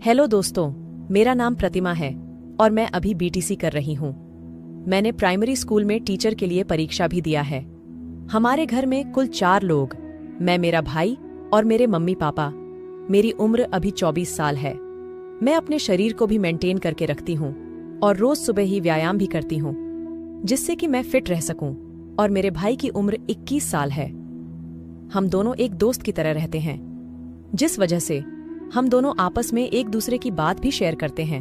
Hello दोस्तों, मेरा नाम प्रतिमा है और मैं अभी बीटीसी कर रही हूँ। मैंने प्राइमरी स्कूल में टीचर के लिए परीक्षा भी दिया है। हमारे घर में कुल 4 लोग, मैं, मेरा भाई और मेरे मम्मी पापा। मेरी उम्र अभी 24 साल है। मैं अपने शरीर को भी मेंटेन करके रखती हूँ और रोज सुबह ही व्यायाम भी करती हूँ, जिससे कि मैं फिट रह सकूं। और मेरे भाई की उम्र 21 साल है। हम दोनों एक दोस्त की तरह रहते हैं, जिस वजह से हम दोनों आपस में एक दूसरे की बात भी शेयर करते हैं।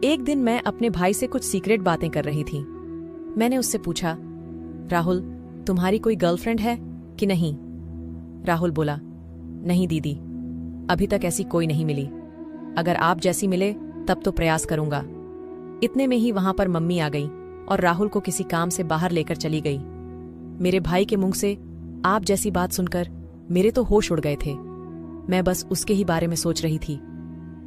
एक दिन मैं अपने भाई से कुछ सीक्रेट बातें कर रही थी। मैंने उससे पूछा, राहुल, तुम्हारी कोई गर्लफ्रेंड है कि नहीं? राहुल बोला, नहीं दीदी, अभी तक ऐसी कोई नहीं मिली। अगर आप जैसी मिले तब तो प्रयास करूंगा। इतने में ही वहां पर मम्मी आ गई और राहुल को किसी काम से बाहर लेकर चली गई। मेरे भाई के मुंह से आप जैसी बात सुनकर मेरे तो होश उड़ गए थे। मैं बस उसके ही बारे में सोच रही थी।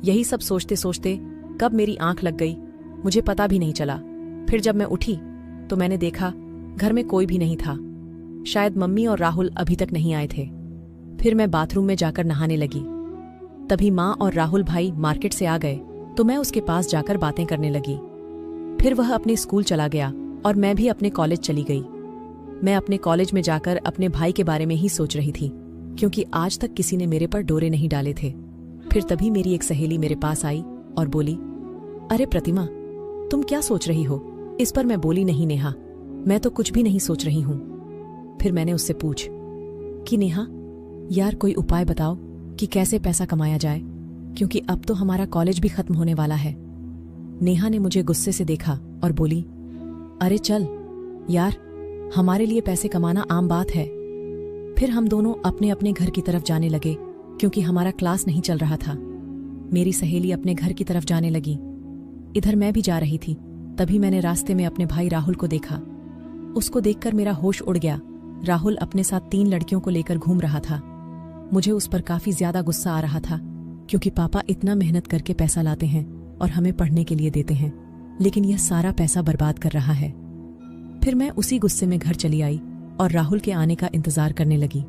यही सब सोचते सोचते कब मेरी आंख लग गई मुझे पता भी नहीं चला। फिर जब मैं उठी तो मैंने देखा घर में कोई भी नहीं था। शायद मम्मी और राहुल अभी तक नहीं आए थे। फिर मैं बाथरूम में जाकर नहाने लगी। तभी माँ और राहुल भाई मार्केट से आ गए तो मैं उसके पास जाकर बातें करने लगी। फिर वह अपने स्कूल चला गया और मैं भी अपने कॉलेज चली गई। मैं अपने कॉलेज में जाकर अपने भाई के बारे में ही सोच रही थी, क्योंकि आज तक किसी ने मेरे पर डोरे नहीं डाले थे। फिर तभी मेरी एक सहेली मेरे पास आई और बोली, अरे प्रतिमा, तुम क्या सोच रही हो? इस पर मैं बोली, नहीं नेहा, मैं तो कुछ भी नहीं सोच रही हूं। फिर मैंने उससे पूछ कि नेहा यार, कोई उपाय बताओ कि कैसे पैसा कमाया जाए, क्योंकि अब तो हमारा कॉलेज भी खत्म होने वाला है। नेहा ने मुझे गुस्से से देखा और बोली, अरे चल यार, हमारे लिए पैसे कमाना आम बात है। फिर हम दोनों अपने अपने घर की तरफ जाने लगे, क्योंकि हमारा क्लास नहीं चल रहा था। मेरी सहेली अपने घर की तरफ जाने लगी, इधर मैं भी जा रही थी। तभी मैंने रास्ते में अपने भाई राहुल को देखा। उसको देखकर मेरा होश उड़ गया। राहुल अपने साथ 3 लड़कियों को लेकर घूम रहा था। मुझे उस पर काफी ज्यादा गुस्सा आ रहा था, क्योंकि पापा इतना मेहनत करके पैसा लाते हैं और हमें पढ़ने के लिए देते हैं, लेकिन यह सारा पैसा बर्बाद कर रहा है। फिर मैं उसी गुस्से में घर चली आई और राहुल के आने का इंतजार करने लगी।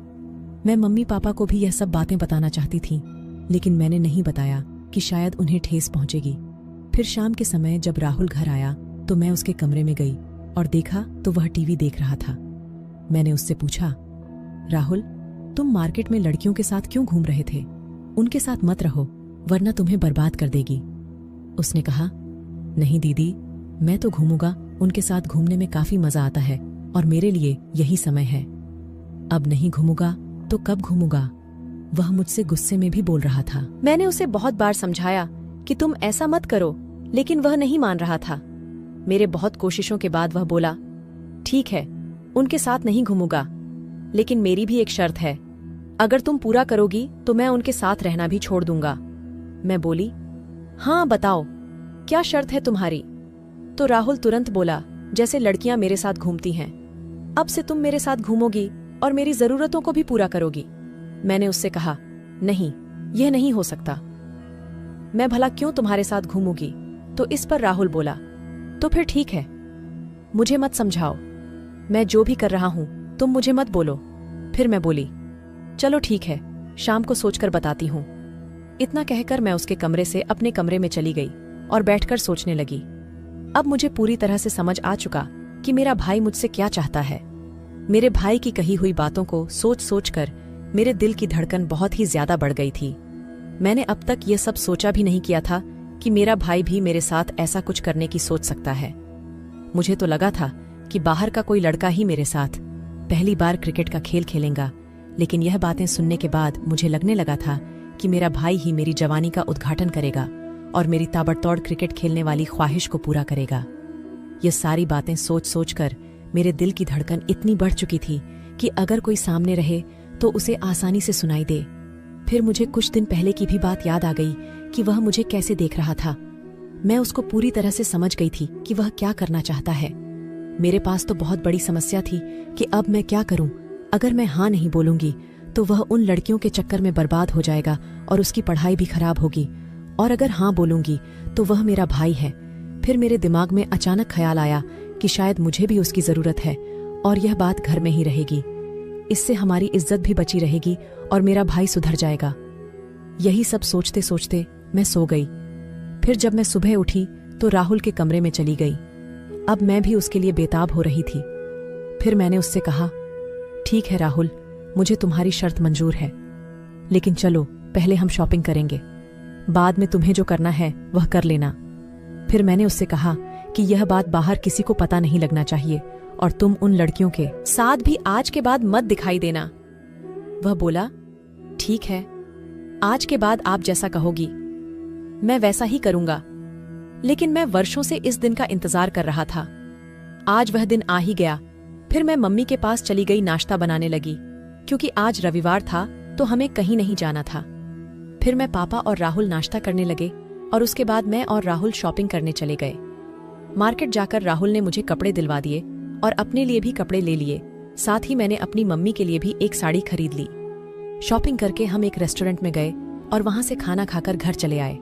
मैं मम्मी पापा को भी यह सब बातें बताना चाहती थी, लेकिन मैंने नहीं बताया कि शायद उन्हें ठेस पहुंचेगी। फिर शाम के समय जब राहुल घर आया तो मैं उसके कमरे में गई और देखा तो वह टीवी देख रहा था। मैंने उससे पूछा, राहुल, तुम मार्केट में लड़कियों के साथ क्यों घूम रहे थे? उनके साथ मत रहो, वरना तुम्हें बर्बाद कर देगी। उसने कहा, नहीं दीदी, मैं तो घूमूंगा, उनके साथ घूमने में काफी मजा आता है और मेरे लिए यही समय है। अब नहीं घूमूंगा तो कब घूमूंगा? वह मुझसे गुस्से में भी बोल रहा था। मैंने उसे बहुत बार समझाया कि तुम ऐसा मत करो, लेकिन वह नहीं मान रहा था। मेरे बहुत कोशिशों के बाद वह बोला, ठीक है, उनके साथ नहीं घूमूंगा, लेकिन मेरी भी एक शर्त है। अगर तुम पूरा करोगी तो मैं उनके साथ रहना भी छोड़ दूंगा। मैं बोली, हाँ बताओ, क्या शर्त है तुम्हारी? तो राहुल तुरंत बोला, जैसे लड़कियां मेरे साथ घूमती हैं, अब से तुम मेरे साथ घूमोगी और मेरी जरूरतों को भी पूरा करोगी। मैंने उससे कहा, नहीं, यह नहीं हो सकता। मैं भला क्यों तुम्हारे साथ घूमूंगी? तो इस पर राहुल बोला, तो फिर ठीक है, मुझे मत समझाओ, मैं जो भी कर रहा हूं तुम मुझे मत बोलो। फिर मैं बोली, चलो ठीक है, शाम को सोचकर बताती हूं। इतना कहकर मैं उसके कमरे से अपने कमरे में चली गई और बैठकर सोचने लगी। अब मुझे पूरी तरह से समझ आ चुका कि मेरा भाई मुझसे क्या चाहता है। मेरे भाई की कही हुई बातों को सोच सोचकर मेरे दिल की धड़कन बहुत ही ज्यादा बढ़ गई थी। मैंने अब तक ये सब सोचा भी नहीं किया था कि मेरा भाई भी मेरे साथ ऐसा कुछ करने की सोच सकता है। मुझे तो लगा था कि बाहर का कोई लड़का ही मेरे साथ पहली बार क्रिकेट का खेल खेलेगा, लेकिन यह बातें सुनने के बाद मुझे लगने लगा था कि मेरा भाई ही मेरी जवानी का उद्घाटन करेगा और मेरी ताबड़तोड़ क्रिकेट खेलने वाली ख्वाहिश को पूरा करेगा। ये सारी बातें सोच सोचकर मेरे दिल की धड़कन इतनी बढ़ चुकी थी कि अगर कोई सामने रहे तो उसे आसानी से सुनाई दे। फिर मुझे कुछ दिन पहले की भी बात याद आ गई कि वह मुझे कैसे देख रहा था। मैं उसको पूरी तरह से समझ गई थी कि वह क्या करना चाहता है। मेरे पास तो बहुत बड़ी समस्या थी कि अब मैं क्या करूं। अगर मैं हाँ नहीं बोलूंगी तो वह उन लड़कियों के चक्कर में बर्बाद हो जाएगा और उसकी पढ़ाई भी खराब होगी, और अगर हाँ बोलूंगी तो वह मेरा भाई है। फिर मेरे दिमाग में अचानक ख्याल आया कि शायद मुझे भी उसकी जरूरत है और यह बात घर में ही रहेगी। इससे हमारी इज्जत भी बची रहेगी और मेरा भाई सुधर जाएगा। यही सब सोचते सोचते मैं सो गई। फिर जब मैं सुबह उठी तो राहुल के कमरे में चली गई। अब मैं भी उसके लिए बेताब हो रही थी। फिर मैंने उससे कहा, ठीक है राहुल, मुझे तुम्हारी शर्त मंजूर है, लेकिन चलो पहले हम शॉपिंग करेंगे, बाद में तुम्हें जो करना है वह कर लेना। फिर मैंने उससे कहा कि यह बात बाहर किसी को पता नहीं लगना चाहिए और तुम उन लड़कियों के साथ भी आज के बाद मत दिखाई देना। वह बोला, ठीक है, आज के बाद आप जैसा कहोगी मैं वैसा ही करूंगा। लेकिन मैं वर्षों से इस दिन का इंतजार कर रहा था। आज वह दिन आ ही गया। फिर मैं मम्मी के पास चली गई नाश्ता बनाने लगी, क्योंकि आज रविवार था तो हमें कहीं नहीं जाना था। फिर मैं पापा और राहुल नाश्ता करने लगे और उसके बाद मैं और राहुल शॉपिंग करने चले गए। मार्केट जाकर राहुल ने मुझे कपड़े दिलवा दिए और अपने लिए भी कपड़े ले लिए। साथ ही मैंने अपनी मम्मी के लिए भी एक साड़ी खरीद ली। शॉपिंग करके हम एक रेस्टोरेंट में गए और वहां से खाना खाकर घर चले आए।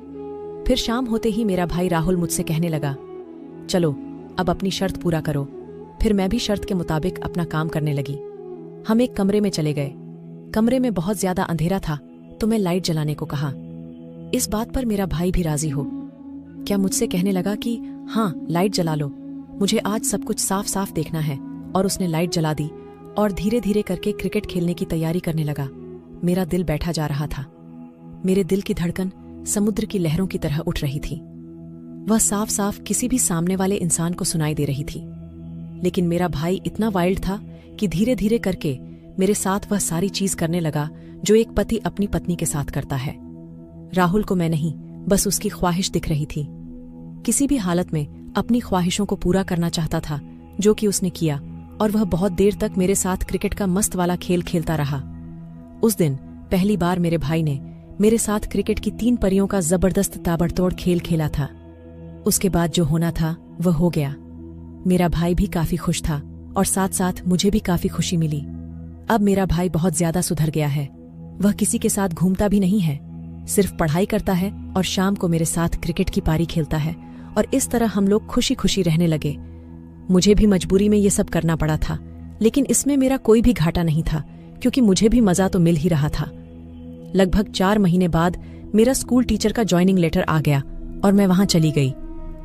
फिर शाम होते ही मेरा भाई राहुल मुझसे कहने लगा, चलो अब अपनी शर्त पूरा करो। फिर मैं भी शर्त के मुताबिक अपना काम करने लगी। हम एक कमरे में चले गए। कमरे में बहुत ज्यादा अंधेरा था तो मैं लाइट जलाने को कहा। इस बात पर मेरा भाई भी राजी हो क्या मुझसे कहने लगा कि हाँ, लाइट जला लो, मुझे आज सब कुछ साफ साफ देखना है। और उसने लाइट जला दी और धीरे धीरे करके क्रिकेट खेलने की तैयारी करने लगा। मेरा दिल बैठा जा रहा था। मेरे दिल की धड़कन समुद्र की लहरों की तरह उठ रही थी। वह साफ साफ किसी भी सामने वाले इंसान को सुनाई दे रही थी। लेकिन मेरा भाई इतना वाइल्ड था कि धीरे धीरे करके मेरे साथ वह सारी चीज करने लगा जो एक पति अपनी पत्नी के साथ करता है। राहुल को मैं नहीं, बस उसकी ख्वाहिश दिख रही थी। किसी भी हालत में अपनी ख्वाहिशों को पूरा करना चाहता था, जो कि उसने किया। और वह बहुत देर तक मेरे साथ क्रिकेट का मस्त वाला खेल खेलता रहा। उस दिन पहली बार मेरे भाई ने मेरे साथ क्रिकेट की 3 परियों का जबरदस्त ताबड़तोड़ खेल खेला था। उसके बाद जो होना था वह हो गया। मेरा भाई भी काफी खुश था और साथ साथ मुझे भी काफी खुशी मिली। अब मेरा भाई बहुत ज्यादा सुधर गया है। वह किसी के साथ घूमता भी नहीं है, सिर्फ पढ़ाई करता है और शाम को मेरे साथ क्रिकेट की पारी खेलता है। और इस तरह हम लोग खुशी खुशी रहने लगे। मुझे भी मजबूरी में ये सब करना पड़ा था, लेकिन इसमें मेरा कोई भी घाटा नहीं था, क्योंकि मुझे भी मजा तो मिल ही रहा था। लगभग 4 महीने बाद मेरा स्कूल टीचर का ज्वाइनिंग लेटर आ गया और मैं वहां चली गई।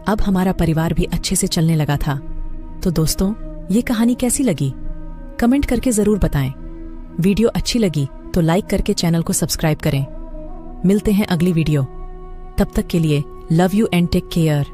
अब हमारा परिवार भी अच्छे से चलने लगा था। तो दोस्तों, ये कहानी कैसी लगी कमेंट करके जरूर बताएं। वीडियो अच्छी लगी तो लाइक करके चैनल को सब्सक्राइब करें। मिलते हैं अगली वीडियो। तब तक के लिए love you and take care.